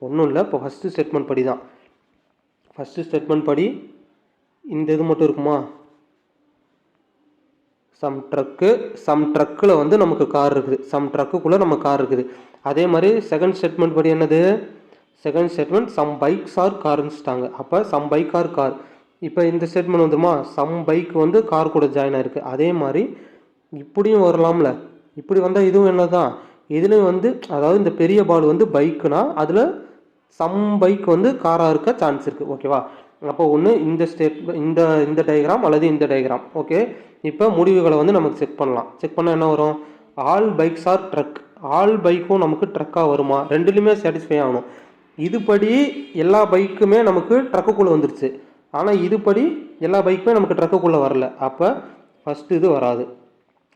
ஒன்றும் இல்லை, இப்போ ஃபஸ்ட்டு ஸ்டேட்மெண்ட் படி தான். ஃபஸ்ட்டு ஸ்டேட்மெண்ட் படி இந்த இது மட்டும் இருக்குமா, சம் ட்ரக்கில் வந்து நமக்கு கார் இருக்குது, சம் ட்ரக்குக்குள்ளே நம்ம கார் இருக்குது. அதே மாதிரி செகண்ட் ஸ்டேட்மெண்ட் படி என்னது, second statement some bikes are கார்னுட்டாங்க. அப்போ சம் பைக் ஆர் கார். இப்போ இந்த ஸ்டேட்மெண்ட் வந்துமா, சம் பைக் வந்து கார் கூட ஜாயின் ஆயிருக்கு. அதே மாதிரி இப்படியும் வரலாம்ல, இப்படி வந்தால் இதுவும் என்ன தான், இதுலேயும் வந்து அதாவது இந்த பெரிய பால் வந்து பைக்குனா அதில் சம் பைக் வந்து காராக இருக்க சான்ஸ் இருக்குது. ஓகேவா, அப்போ ஒன்று இந்த டயக்ராம் அல்லது இந்த டயக்ராம். ஓகே, இப்போ முடிவுகளை வந்து நமக்கு செக் பண்ணால் என்ன வரும், ஆல் பைக்ஸ் ஆர் ட்ரக். ஆல் பைக்கும் நமக்கு ட்ரக்காக வருமா, ரெண்டுலேயுமே சாட்டிஸ்ஃபை ஆகணும். இதுபடி எல்லா பைக்குமே நமக்கு ட்ரக்குக்குள்ளே வந்துருச்சு, ஆனால் இதுபடி எல்லா பைக்குமே நமக்கு ட்ரக்குக்குள்ளே வரல, அப்போ ஃபஸ்ட்டு இது வராது.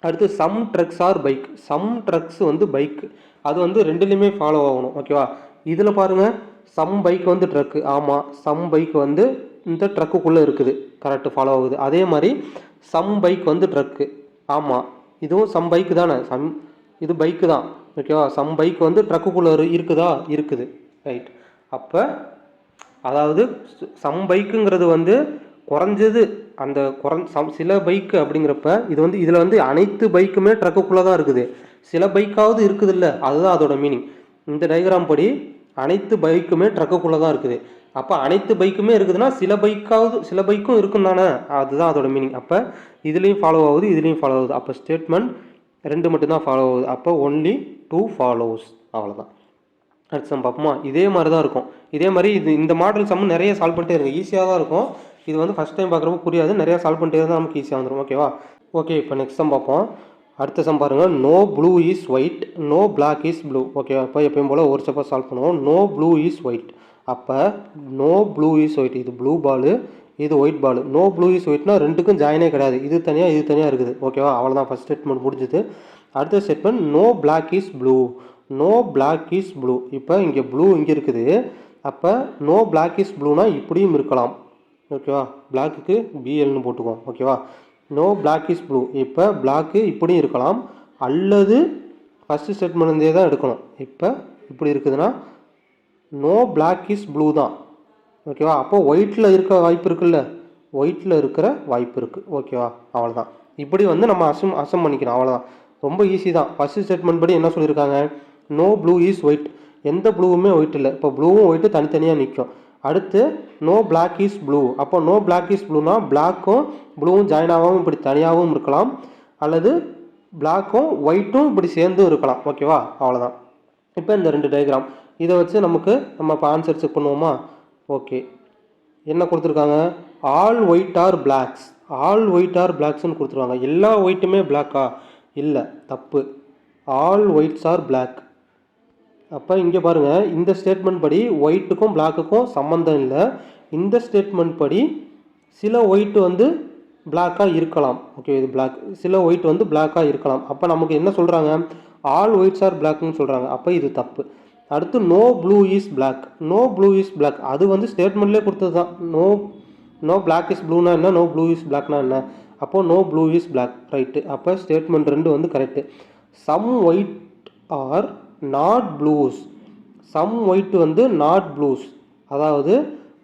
அடுத்து some trucks are bike. Some trucks வந்து பைக்கு, அது வந்து ரெண்டுலேயுமே ஃபாலோ ஆகணும். ஓகேவா, இதில் பாருங்கள், சம் பைக் வந்து ட்ரக்கு, ஆமாம் சம் பைக் வந்து இந்த ட்ரக்குக்குள்ளே இருக்குது, கரெக்டு, ஃபாலோ ஆகுது. அதே மாதிரி சம் பைக் வந்து ட்ரக்கு, ஆமாம் இதுவும் சம் பைக்கு தானே, இது பைக்கு தான். ஓகேவா, சம் பைக் வந்து ட்ரக்குக்குள்ளே இருக்குதா, இருக்குது, ரைட். அப்போ அதாவது சம் பைக்குங்கிறது வந்து குறைஞ்சது அந்த சில பைக்கு அப்படிங்கிறப்ப இது வந்து இதில் வந்து அனைத்து பைக்குமே ட்ரக்குக்குள்ளே தான் இருக்குது, சில பைக்காவது இருக்குது இல்லை, அதுதான் அதோட மீனிங். இந்த டயக்ராம் படி அனைத்து பைக்குமே ட்ரக்குக்குள்ளே தான் இருக்குது. அப்போ அனைத்து பைக்குமே இருக்குதுன்னா சில பைக்கும் இருக்கும் தானே, அதுதான் அதோட மீனிங். அப்போ இதுலேயும் ஃபாலோ ஆகுது, இதுலேயும் ஃபாலோ ஆகுது. அப்போ ஸ்டேட்மெண்ட் ரெண்டு மட்டும்தான் ஃபாலோ ஆகுது, அப்போ ஒன்லி 2 ஃபாலோஸ், அவ்வளோதான். அடுத்த சம் பார்ப்போமா, இதே மாதிரி தான் இருக்கும். இதே மாதிரி இந்த மாடல் சம் நிறைய சால்வ் பண்ணிட்டே இருக்கும், ஈஸியாக தான் இருக்கும். இது வந்து ஃபஸ்ட் டைம் பார்க்குறப்ப புரியாது, நிறையா சால்வ் பண்ணிட்டே இருந்தால் நமக்கு ஈஸியாக வந்துடும். ஓகேவா, ஓகே, இப்போ நெக்ஸ்ட் சம் பார்ப்போம். அடுத்த சம் பாருங்கள், no blue is white, no black is blue. ஓகேவா, இப்போ எப்பயும் போல் ஒரு ஸ்டெப்பாக சால்வ் பண்ணுவோம். நோ ப்ளூ இஸ் ஒயிட், அப்போ நோ ப்ளூ இஸ் ஒயிட், இது ப்ளூ பால், இது white ball. No blue is ஒயிட்னா ரெண்டுக்கும் ஜாயினே கிடையாது, இது தனியாக இருக்குது. ஓகேவா, அவ்வளோதான், ஃபஸ்ட் ஸ்டேட்மெண்ட் முடிஞ்சுது. அடுத்த statement no black is blue, no black is blue. இப்போ இங்கே ப்ளூ இங்கே இருக்குது, அப்போ நோ பிளாக் இஸ் ப்ளூனா இப்படியும் இருக்கலாம். ஓகேவா, பிளாக்குக்கு பிஎல்னு போட்டுக்குவோம். ஓகேவா, நோ பிளாக் இஸ் ப்ளூ, இப்போ பிளாக்கு இப்படியும் இருக்கலாம், அல்லது ஃபஸ்ட்டு ஸ்டேட்மெண்ட்லேருந்தே தான் எடுக்கணும். இப்போ இப்படி இருக்குதுன்னா நோ பிளாக் இஸ் ப்ளூ தான். ஓகேவா, அப்போ ஒயிட்டில் இருக்க வாய்ப்பு இருக்குல்ல, ஒயிட்டில் இருக்கிற வாய்ப்பு இருக்குது. ஓகேவா, அவ்வளோதான். இப்படி வந்து நம்ம அசம் பண்ணிக்கணும், அவ்வளோதான், ரொம்ப ஈஸி தான். ஃபஸ்ட்டு ஸ்டேட்மெண்ட் படி என்ன சொல்லியிருக்காங்க, நோ ப்ளூ இஸ் ஒயிட், எந்த ப்ளூவுமே ஒயிட் இல்லை, இப்போ ப்ளூவும் ஒயிட்டு தனித்தனியாக நிற்கும். அடுத்து நோ பிளாக் இஸ் ப்ளூ, அப்போ நோ பிளாக் இஸ் ப்ளூனா பிளாக்கும் ப்ளூவும் ஜாயின் ஆகாமல் இப்படி தனியாகவும் இருக்கலாம், அல்லது பிளாக்கும் ஒயிட்டும் இப்படி சேர்ந்தும் இருக்கலாம். ஓகேவா, அவ்வளோதான். இப்போ இந்த ரெண்டு டயக்ராம் இதை வச்சு நம்ம இப்போ ஆன்சர் செக் பண்ணுவோமா. ஓகே, என்ன கொடுத்துருக்காங்க, all white are blacks, all white are பிளாக்ஸ்ன்னு கொடுத்துருவாங்க. எல்லா ஒயிட்டுமே பிளாக்கா, இல்லை, தப்பு, ஆல் ஒயிட்ஸ் ஆர் பிளாக். அப்போ இங்கே பாருங்கள், இந்த ஸ்டேட்மெண்ட் படி ஒயிட்டுக்கும் பிளாக்குக்கும் சம்மந்தம் இல்லை. இந்த ஸ்டேட்மெண்ட் படி சில ஒயிட் வந்து பிளாக்காக இருக்கலாம். ஓகே, இது பிளாக், சில ஒயிட் வந்து பிளாக்காக இருக்கலாம். அப்போ நமக்கு என்ன சொல்கிறாங்க, ஆல் ஒயிட்ஸ் ஆர் பிளாக்னு சொல்கிறாங்க. அப்போ இது தப்பு. அடுத்து no blue is black, no blue is black, அது வந்து ஸ்டேட்மெண்ட்லேயே கொடுத்தது தான். நோ பிளாக் இஸ் ப்ளூனா என்ன, நோ ப்ளூ இஸ் பிளாக்னா என்ன, அப்போது no blue is black, right. அப்போ ஸ்டேட்மெண்ட் ரெண்டு வந்து correct. Some white are not blues, some white வந்து நாட் ப்ளூஸ், அதாவது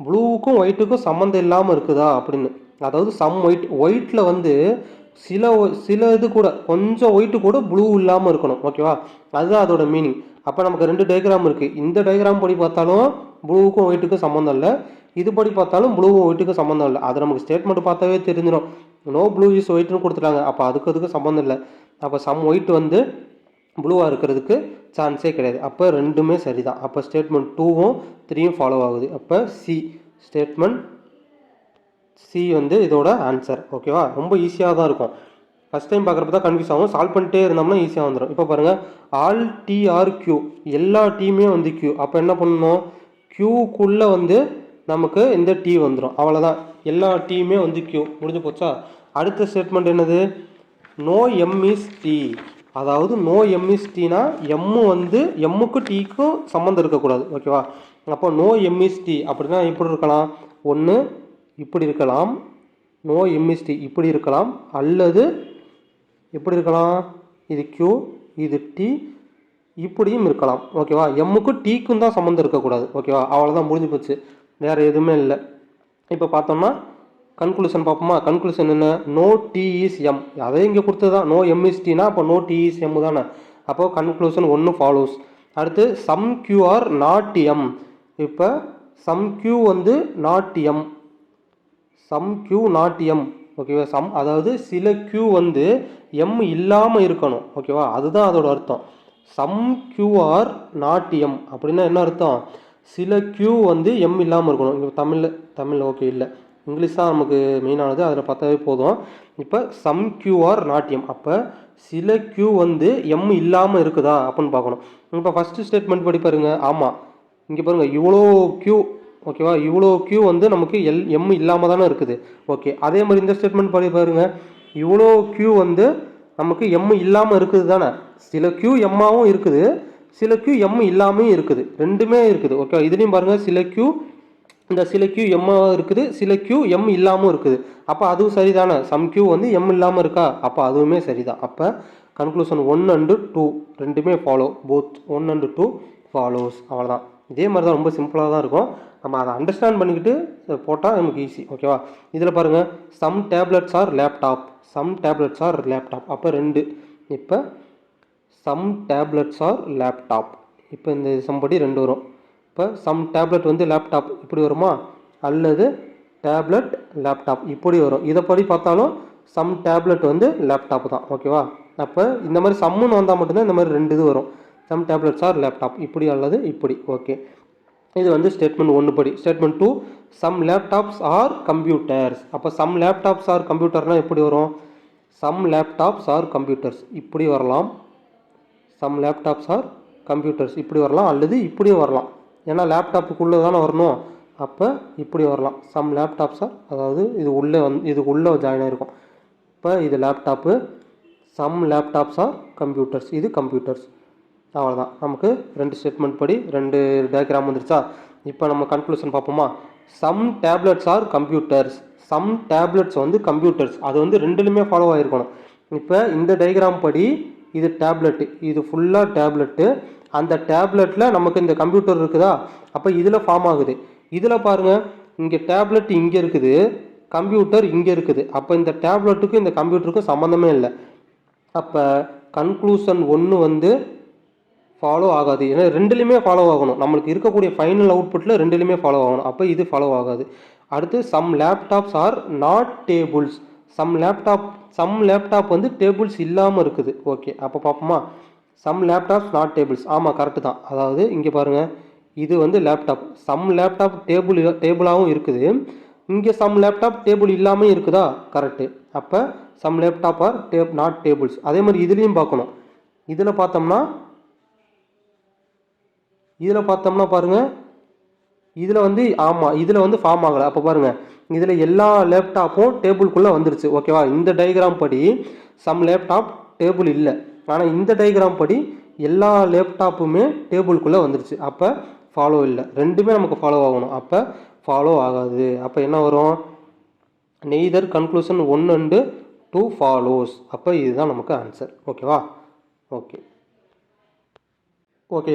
ப்ளூவுக்கும் ஒயிட்டுக்கும் சம்மந்தம் இல்லாமல் இருக்குதா அப்படின்னு. அதாவது சம் ஒயிட்டில் வந்து சில இது கூட கொஞ்சம் ஒயிட்டு கூட ப்ளூ இல்லாமல் இருக்கணும். ஓகேவா, அதுதான் அதோட மீனிங். அப்போ நமக்கு ரெண்டு டயக்ராம் இருக்குது, இந்த டயக்ராம் படி பார்த்தாலும் ப்ளூவுக்கும் ஒயிட்டுக்கும் சம்மந்தம் இல்லை, இது படி பார்த்தாலும் ப்ளூவும் ஒயிட்டுக்கும் சம்மந்தம் இல்லை. அது நமக்கு ஸ்டேட்மெண்ட் பார்த்தாவே தெரிஞ்சிடும், நோ ப்ளூ இஸ் ஒயிட்னு கொடுத்துட்டாங்க, அப்போ அதுக்கு சம்மந்தம் இல்லை. அப்போ சம் ஒயிட் வந்து ப்ளூவாக இருக்கிறதுக்கு சான்ஸே கிடையாது. அப்போ ரெண்டுமே சரி தான். அப்போ ஸ்டேட்மெண்ட் 2வும் 3யும் ஃபாலோ ஆகுது. அப்போ ஸ்டேட்மெண்ட் சி வந்து இதோட ஆன்சர். ஓகேவா, ரொம்ப ஈஸியாக தான் இருக்கும். ஃபஸ்ட் டைம் பார்க்குறப்ப தான் கன்ஃபியூஸ் ஆகும், சால்வ் பண்ணிட்டே இருந்தோம்னா ஈஸியாக வந்துடும். இப்போ பாருங்கள், ஆல் டி ஆர் கியூ, எல்லா டீமே வந்து கியூ. அப்போ என்ன பண்ணணும், கியூக்குள்ளே வந்து நமக்கு இந்த டி வந்துடும், அவ்வளோதான். எல்லா டீமே வந்து கியூ, முடிஞ்சு போச்சா. அடுத்த ஸ்டேட்மெண்ட் என்னது, நோ எம் இஸ் டி, அதாவது நோ எம் இஸ் டீனா எம்மு வந்து எம்முக்கும் டீக்கும் சம்மந்தம் இருக்கக்கூடாது. ஓகேவா, அப்போ நோ எம் இஸ் டி அப்படின்னா எப்படி இருக்கலாம், ஒன்று இப்படி இருக்கலாம், நோ எம்இஸ்டி இப்படி இருக்கலாம், அல்லது எப்படி இருக்கலாம், இது Q இது T இப்படியும் இருக்கலாம். ஓகேவா, எம்முக்கும் டீக்கும் தான் சம்மந்தம் இருக்கக்கூடாது. ஓகேவா, அவ்வளோதான், முடிஞ்சு போச்சு, வேறு எதுவுமே இல்லை. இப்போ பார்த்தோம்னா கன்க்ளூஷன் பார்ப்போமா. கன்க்ளூஷன் என்ன, நோ டி இஸ் எம், அதே இங்கே கொடுத்தது தான், நோ எம் இஸ் டீனா அப்போ நோ டி இஸ் எம் தானே. அப்போது கன்க்ளூஷன் 1 ஃபாலோஸ். அடுத்து some Q are not M. இப்போ சம் கியூ வந்து not M, some Q not M. ஓகேவா, அதாவது சில கியூ வந்து எம் இல்லாமல் இருக்கணும். ஓகேவா, அதுதான் அதோட அர்த்தம். Some Q are not M அப்படின்னா என்ன அர்த்தம், சில கியூ வந்து எம் இல்லாமல் இருக்கணும். இங்கே தமிழ் ஓகே இல்லை, இங்கிலீஷ் தான் நமக்கு மெயினானது, அதில் பார்த்தாவே போதும். இப்போ some Q are not M, அப்போ சில கியூ வந்து எம் இல்லாமல் இருக்குதா அப்படின்னு பார்க்கணும். இப்போ ஃபஸ்ட்டு ஸ்டேட்மெண்ட் படி பாருங்க. ஆமாம், இங்கே பாருங்கள் இவ்வளோ கியூ. ஓகேவா, இவ்வளோ கியூ வந்து நமக்கு எம் இல்லாமல் தானே இருக்குது. ஓகே, அதே மாதிரி இந்த ஸ்டேட்மெண்ட் படி பாருங்க, இவ்வளோ கியூ வந்து நமக்கு எம் இல்லாமல் இருக்குது தானே. சில கியூ எம்மாவும் இருக்குது, சில கியூ எம் இல்லாமல் இருக்குது, ரெண்டுமே இருக்குது. ஓகே, இதுலேயும் பாருங்கள் சில கியூ, இந்த சில கியூ எம்மாக இருக்குது, சில கியூ எம் இல்லாமல் இருக்குது. அப்போ அதுவும் சரிதானே, சம் கியூ வந்து எம் இல்லாமல் இருக்கா, அப்போ அதுவுமே சரிதான். அப்போ கன்க்ளூஷன் 1 and 2 ரெண்டுமே ஃபாலோ, போத் 1 and 2 ஃபாலோஸ். அவ்வளோதான், இதே மாதிரி தான், ரொம்ப சிம்பிளாக தான் இருக்கும். நம்ம அதை அண்டர்ஸ்டாண்ட் பண்ணிக்கிட்டு போட்டால் நமக்கு ஈஸி. ஓகேவா, இதில் பாருங்கள் some tablets are laptop, some tablets are laptop, அப்போ 2. இப்போ சம் டேப்லெட்ஸ் ஆர் லேப்டாப், இப்போ இந்த சம்படி 2 வரும். இப்போ சம் டேப்லெட் வந்து லேப்டாப் இப்படி வருமா, அல்லது டேப்லெட் லேப்டாப் இப்படி வரும். இதை படி பார்த்தாலும் சம் டேப்லெட் வந்து லேப்டாப் தான். ஓகேவா, அப்போ இந்த மாதிரி சம்முன்னு வந்தால் மட்டும்தான் இந்த மாதிரி 2 இது வரும், சம் டேப்லெட்ஸ் ஆர் லேப்டாப் இப்படி அல்லது இப்படி. ஓகே, இது வந்து ஸ்டேட்மெண்ட் 1 படி. Statement 2 some laptops are computers. அப்போ சம் லேப்டாப்ஸ் ஆர் கம்ப்யூட்டர்னால் எப்படி வரும், சம் லேப்டாப்ஸ் ஆர் கம்ப்யூட்டர்ஸ் இப்படி வரலாம், சம் லேப்டாப்ஸ் ஆர் கம்ப்யூட்டர்ஸ் இப்படி வரலாம், அல்லது இப்படியும் வரலாம். ஏன்னா லேப்டாப்புக்குள்ளே தானே வரணும், அப்போ இப்படி வரலாம், சம் லேப்டாப்ஸ் ஆர், அதாவது இது உள்ளே இதுக்குள்ளே ஜாயின் ஆகிருக்கும். இப்போ இது laptop, some laptops are computers, இது கம்ப்யூட்டர்ஸ். அவ்வளோதான், நமக்கு 2 ஸ்டேட்மெண்ட் படி 2 டயக்ராம் வந்துருச்சா. இப்போ நம்ம கன்க்ளூஷன் பார்ப்போமா. Some tablets are computers, some tablets வந்து கம்ப்யூட்டர்ஸ், அது வந்து ரெண்டுலையுமே ஃபாலோ ஆகிருக்கணும். இப்போ இந்த டயக்ராம் படி இது டேப்லெட்டு, இது ஃபுல்லாக டேப்லெட்டு, அந்த டேப்லெட்டில் நமக்கு இந்த கம்ப்யூட்டர் இருக்குதா, அப்போ இதில் ஃபார்ம் ஆகுது. இதில் பாருங்கள், இங்கே டேப்லெட் இங்கே இருக்குது, கம்ப்யூட்டர் இங்கே இருக்குது, அப்போ இந்த டேப்லெட்டுக்கும் இந்த கம்ப்யூட்டருக்கும் சம்மந்தமே இல்லை. அப்போ கன்க்ளூஷன் 1 வந்து ஃபாலோ ஆகாது. ஏன்னா ரெண்டுலேயுமே ஃபாலோ ஆகணும், நம்மளுக்கு இருக்கக்கூடிய ஃபைனல் அவுட்புட்டில் ரெண்டுலேயுமே ஃபாலோ ஆகணும், அப்போ இது ஃபாலோ ஆகாது. அடுத்து some laptops are not tables, some laptop வந்து டேபிள்ஸ் இல்லாமல் இருக்குது. ஓகே, அப்போ பார்ப்போமா. சம் லேப்டாப்ஸ் நாட் டேபிள்ஸ், ஆமாம் கரெக்டு தான். அதாவது இங்கே பாருங்கள், இது வந்து லேப்டாப், சம் லேப்டாப் டேபிளாகவும் இருக்குது, இங்கே சம் லேப்டாப் டேபிள் இல்லாமல் இருக்குதா, கரெக்டு. அப்போ some laptop are not tables. அதே மாதிரி இதுலேயும் பார்க்கணும். இதில் பார்த்தோம்னா பாருங்கள், இதில் வந்து ஆமாம், இதில் வந்து ஃபார்ம் ஆகலை. அப்போ பாருங்கள், இதில் எல்லா லேப்டாப்பும் டேபிள்குள்ளே வந்துருச்சு. ஓகேவா, இந்த டயக்ராம் படி சம் லேப்டாப் டேபிள் இல்லை, ஆனால் இந்த டயக்ராம் படி எல்லா லேப்டாப்புமே டேபிள்குள்ளே வந்துருச்சு. அப்போ ஃபாலோ இல்லை, ரெண்டுமே நமக்கு ஃபாலோ ஆகணும், அப்போ ஃபாலோ ஆகாது. அப்போ என்ன வரும், நெய்தர் கன்க்ளூஷன் 1 and 2 ஃபாலோஸ். அப்போ இதுதான் நமக்கு ஆன்சர். ஓகேவா, ஓகே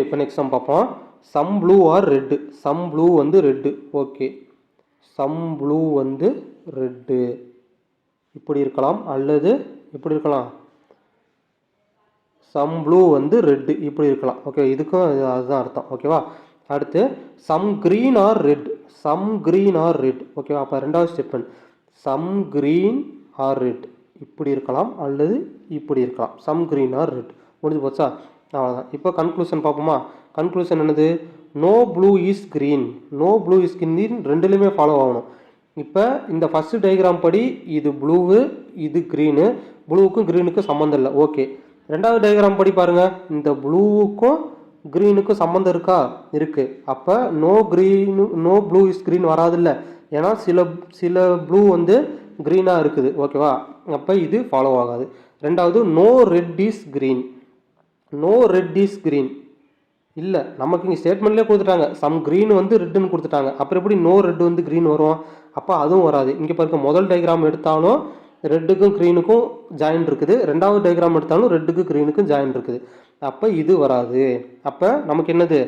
இப்போ நெக்ஸ்ட் நம்ம பார்ப்போம். Some blue are red, some blue வந்து ரெட்டு. ஓகே, சம் ப்ளூ வந்து ரெட்டு இப்படி இருக்கலாம், அல்லது எப்படி இருக்கலாம், சம் ப்ளூ வந்து ரெட்டு இப்படி இருக்கலாம். ஓகே, இதுக்கும் அதுதான் அர்த்தம். ஓகேவா, அடுத்து some green are red, some green are red. ஓகேவா, அப்போ 2வது statement some green are red இப்படி இருக்கலாம், அல்லது இப்படி இருக்கலாம், சம் க்ரீன் ஆர் ரெட். முடிஞ்சு போச்சா, அவ்வளோதான். இப்போ கன்க்ளூஷன் பார்ப்போமா. கன்க்ளூஷன் என்னது, no blue is green, no blue is green ரெண்டுலேயுமே ஃபாலோ ஆகணும். இப்போ இந்த ஃபஸ்ட்டு டயக்ராம் படி இது ப்ளூவு, இது க்ரீனு, ப்ளூவுக்கும் க்ரீனுக்கும் சம்மந்தம் இல்லை. ஓகே, 2வது டயக்ராம் படி பாருங்கள், இந்த ப்ளூவுக்கும் க்ரீனுக்கும் சம்மந்தம் இருக்கா, இருக்குது. அப்போ நோ ப்ளூ இஸ் க்ரீன் வராதில்ல, ஏன்னா சில ப்ளூ வந்து க்ரீனாக இருக்குது. ஓகேவா, அப்போ இது ஃபாலோ ஆகாது. 2வது no red is green, no red is green இல்லை, நமக்கு இங்கே ஸ்டேட்மெண்ட்லேயே கொடுத்துட்டாங்க. சம் க்ரீன் வந்து ரெட்டுன்னு கொடுத்துட்டாங்க. அப்புறம் எப்படி நோ ரெட் வந்து க்ரீன் வரும்? அப்போ அதுவும் வராது. இங்கே பாருங்க, முதல் டயக்ராம் எடுத்தாலும் ரெட்டுக்கும் க்ரீனுக்கும் ஜாயின் இருக்குது, ரெண்டாவது டயக்ராம் எடுத்தாலும் ரெட்டுக்கு க்ரீனுக்கும் ஜாயின் இருக்குது. அப்போ இது வராது. அப்போ நமக்கு என்னது?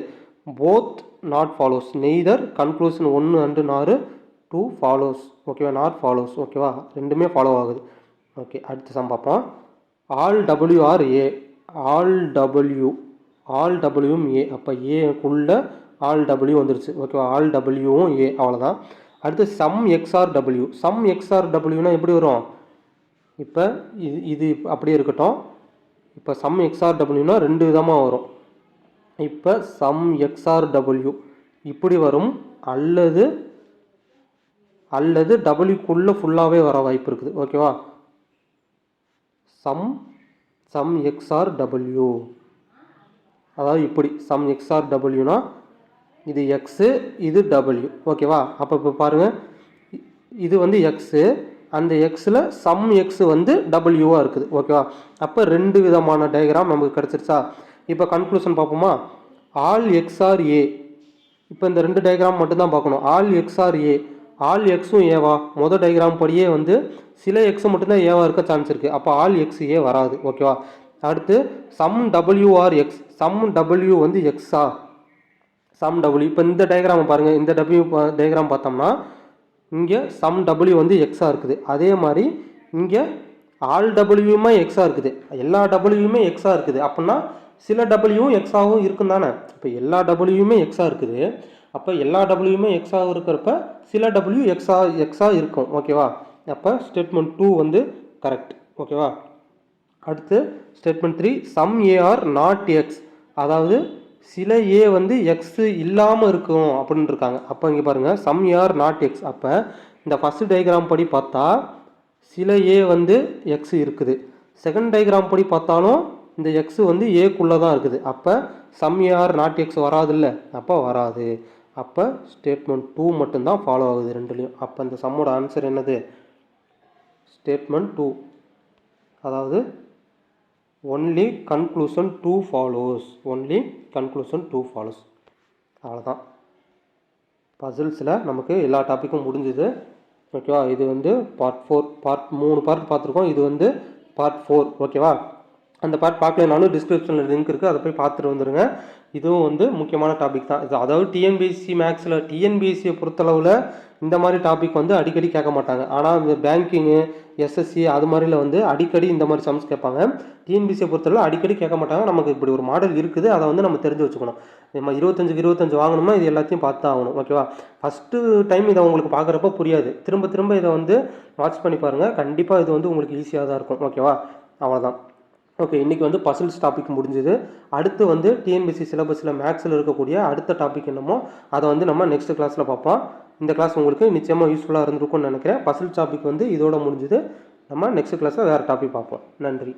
Both not follows, neither conclusion 1 and 2 follows. ஓகேவா? Not follows. ஓகேவா? ரெண்டுமே ஃபாலோ ஆகுது. ஓகே, அடுத்த சம் பார்ப்போம். All W are A, all டபிள்யூவும் ஏ. அப்போ ஏக்குள்ள ஆல் டபிள்யூ வந்துருச்சு. ஓகேவா? ஆல் டபிள்யூவும் ஏ, அவ்வளோதான். அடுத்து some X are W. Some X are டபிள்யூனா எப்படி வரும்? இப்போ இது அப்படியே இருக்கட்டும். இப்போ சம் எக்ஸ்ஆர் டபிள்யூனா 2 விதமாக வரும். இப்போ சம் எக்ஸ்ஆர் டபிள்யூ இப்படி வரும், அல்லது டபிள்யூக்குள்ளே ஃபுல்லாகவே வர வாய்ப்பு இருக்குது. ஓகேவா? சம் எக்ஸ்ஆர் டபிள்யூ, அதாவது இப்படி சம் எக்ஸ்ஆர் டபிள்யூனா இது எக்ஸு, இது டபிள்யூ. ஓகேவா? அப்போ இப்போ பாருங்கள், இது வந்து எக்ஸு, அந்த எக்ஸில் சம் எக்ஸு வந்து டபிள்யூவாக இருக்குது. ஓகேவா? அப்போ 2 விதமான டயக்ராம் நமக்கு கிடச்சிருச்சா? இப்போ கன்க்ளூஷன் பார்ப்போமா? ஆல் எக்ஸ்ஆர் ஏ. இப்போ இந்த 2 டயக்ராம் மட்டும்தான் பார்க்கணும். ஆல் எக்ஸ்ஆர் ஏ, ஆல் எக்ஸும் ஏவா? மொதல் டயக்ராம் படியே வந்து சில எக்ஸு மட்டும்தான் ஏவா இருக்க சான்ஸ் இருக்குது. அப்போ ஆல் எக்ஸ் ஏ வராது. ஓகேவா? அடுத்து some W are X. Some W வந்து எக்ஸா? சம் டபிள்யூ, இப்போ இந்த டயக்ராம் பாருங்கள், இந்த டயக்ராம் பார்த்தோம்னா இங்கே சம் டபிள்யூ வந்து எக்ஸாக இருக்குது. அதே மாதிரி இங்கே ஆல் டபிள்யூமே எக்ஸாக இருக்குது, எல்லா டபிள்யூமே எக்ஸாக இருக்குது. அப்படின்னா சில டபிள்யூவும் எக்ஸாகவும் இருக்கும் தானே? இப்போ எல்லா டபிள்யூமே எக்ஸாக இருக்குது. அப்போ எல்லா டபிள்யூமே எக்ஸாக இருக்கிறப்ப சில டபிள்யூ எக்ஸாக இருக்கும். ஓகேவா? அப்போ ஸ்டேட்மெண்ட் 2 வந்து கரெக்ட். ஓகேவா? அடுத்து statement 3, some A are not X. அதாவது சில ஏ வந்து எக்ஸு இல்லாமல் இருக்கும் அப்படின்னு இருக்காங்க. அப்போ இங்கே பாருங்கள், சம் ஏஆர் நாட் எக்ஸ். அப்போ இந்த ஃபஸ்ட்டு டயக்ராம் படி பார்த்தா சில ஏ வந்து எக்ஸ் இருக்குது, செகண்ட் டயக்ராம் படி பார்த்தாலும் இந்த எக்ஸு வந்து ஏக்குள்ளே தான் இருக்குது. அப்போ சம் ஏஆர் நாட் எக்ஸ் வராது இல்லை? அப்போ வராது. அப்போ ஸ்டேட்மெண்ட் 2 மட்டும்தான் ஃபாலோ ஆகுது ரெண்டுலேயும். அப்போ இந்த சம்மோட ஆன்சர் என்னது? ஸ்டேட்மெண்ட் 2, அதாவது only conclusion 2 follows. Only conclusion 2 follows. அவ்வளோதான். பசில்ஸில் நமக்கு எல்லா டாப்பிக்கும் முடிஞ்சுது. ஓகேவா? இது வந்து பார்ட் 4. பார்ட் 3 பார்ட் பார்த்துருக்கோம். இது வந்து பார்ட் 4. ஓகேவா? அந்த பார்ட் பார்க்கலனாலும் டிஸ்கிரிப்ஷனில் லிங்க் இருக்குது, அதை போய் பார்த்துட்டு வந்துடுங்க. இதுவும் வந்து முக்கியமான டாபிக் தான் இது. அதாவது டிஎன்பிஎஸ்சி மேக்ஸில், டிஎன்பிஎஸ்சியை பொறுத்தளவில் இந்த மாதிரி டாபிக் வந்து அடிக்கடி கேட்க மாட்டாங்க. ஆனால் இந்த பேங்கிங்கு, எஸ்எஸ்சி அது மாதிரில வந்து அடிக்கடி இந்த மாதிரி சம்ஸ் கேட்பாங்க. டிஎன்பிஎஸ்சியை பொறுத்தளவு அடிக்கடி கேட்க மாட்டாங்க. நமக்கு இப்படி ஒரு மாடல் இருக்குது, அதை வந்து நம்ம தெரிஞ்சு வச்சுக்கணும். நம்ம 25க்கு 25 வாங்கணும்னா இது எல்லாத்தையும் பார்த்து தான் ஆகணும். ஓகேவா? ஃபஸ்ட்டு டைம் இதை உங்களுக்கு பார்க்குறப்ப புரியாது, திரும்ப திரும்ப இதை வந்து வாட்ச் பண்ணி பாருங்கள். கண்டிப்பாக இது வந்து உங்களுக்கு ஈஸியாக தான் இருக்கும். ஓகேவா? அவ்வளோதான். ஓகே, இன்றைக்கி வந்து பசில்ஸ் டாபிக் முடிஞ்சுது. அடுத்து வந்து டிஎன்பிஎஸ்சி சிலபஸில் மேக்ஸில் இருக்கக்கூடிய அடுத்த டாபிக் என்னமோ அதை வந்து நம்ம நெக்ஸ்ட் கிளாஸில் பார்ப்போம். இந்த கிளாஸ் உங்களுக்கு நிச்சயமாக யூஸ்ஃபுல்லாக இருந்திருக்கும்னு நினைக்கிறேன். பசில் டாபிக் வந்து இதோட முடிஞ்சுது. நம்ம நெக்ஸ்ட் கிளாஸில் வேறு டாபிக் பார்ப்போம். நன்றி.